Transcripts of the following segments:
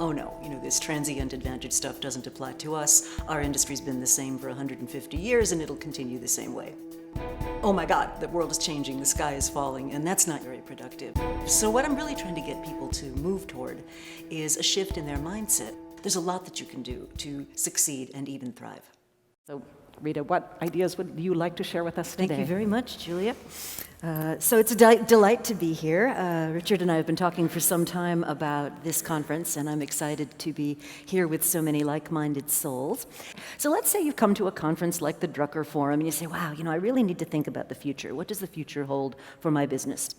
oh no, this transient advantage stuff doesn't apply to us. Our industry's been the same for 150 years and it'll continue the same way. Oh my God, the world is changing, the sky is falling, and that's not very productive. So what I'm really trying to get people to move toward is a shift in their mindset. There's a lot that you can do to succeed and even thrive. So, Rita, what ideas would you like to share with us today? Thank you very much, Julia. So it's a delight to be here. Richard and I have been talking for some time about this conference, and I'm excited to be here with so many like-minded souls. So let's say you've come to a conference like the Drucker Forum, and you say, wow, I really need to think about the future. What does the future hold for my business?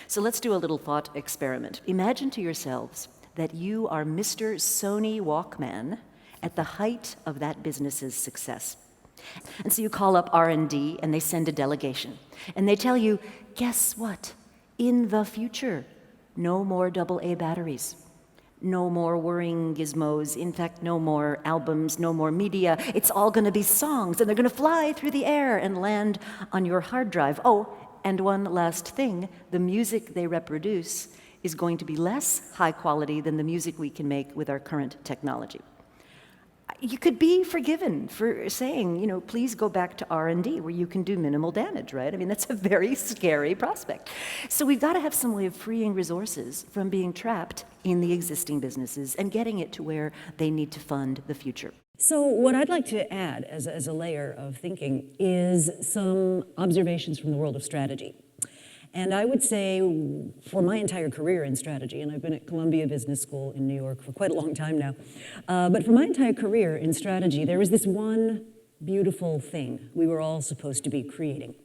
So let's do a little thought experiment. Imagine to yourselves that you are Mr. Sony Walkman at the height of that business's success. And so you call up R&D and they send a delegation. And they tell you, guess what? In the future, no more AA batteries. No more whirring gizmos. In fact, no more albums, no more media. It's all going to be songs, and they're going to fly through the air and land on your hard drive. Oh, and one last thing, the music they reproduce is going to be less high quality than the music we can make with our current technology. You could be forgiven for saying, please go back to R&D where you can do minimal damage, right? I mean, that's a very scary prospect. So we've got to have some way of freeing resources from being trapped in the existing businesses and getting it to where they need to fund the future. So what I'd like to add as a layer of thinking is some observations from the world of strategy. And I would say for my entire career in strategy, and I've been at Columbia Business School in New York for quite a long time now, but for my entire career in strategy, there was this one beautiful thing we were all supposed to be creating.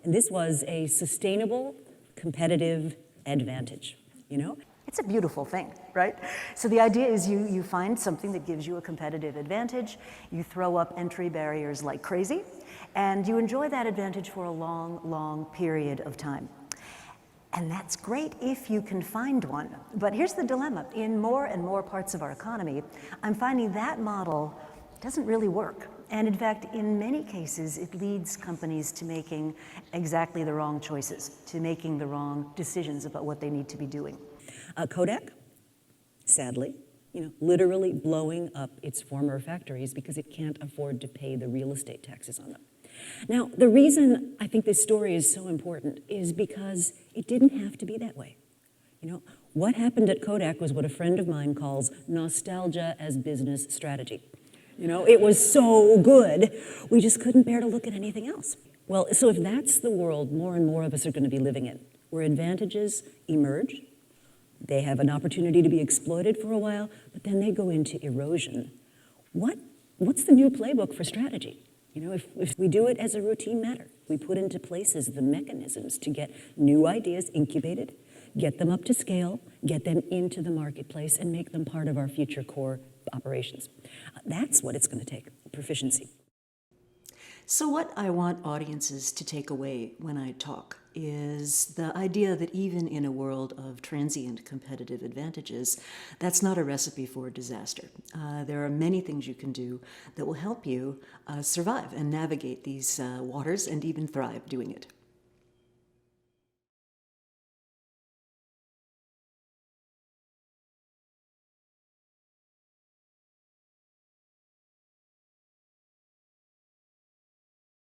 And this was a sustainable, competitive advantage, It's a beautiful thing, right? So the idea is you find something that gives you a competitive advantage, you throw up entry barriers like crazy, and you enjoy that advantage for a long, long period of time. And that's great if you can find one. But here's the dilemma. In more and more parts of our economy, I'm finding that model doesn't really work. And in fact, in many cases, it leads companies to making exactly the wrong choices, to making the wrong decisions about what they need to be doing. Kodak, sadly, literally blowing up its former factories because it can't afford to pay the real estate taxes on them. Now, the reason I think this story is so important is because it didn't have to be that way. What happened at Kodak was what a friend of mine calls nostalgia as business strategy. It was so good, we just couldn't bear to look at anything else. Well, so if that's the world more and more of us are going to be living in, where advantages emerge, they have an opportunity to be exploited for a while, but then they go into erosion. What's the new playbook for strategy? If we do it as a routine matter, we put into places the mechanisms to get new ideas incubated, get them up to scale, get them into the marketplace, and make them part of our future core operations. That's what it's going to take, proficiency. So what I want audiences to take away when I talk is the idea that even in a world of transient competitive advantages, that's not a recipe for disaster. There are many things you can do that will help you survive and navigate these waters and even thrive doing it.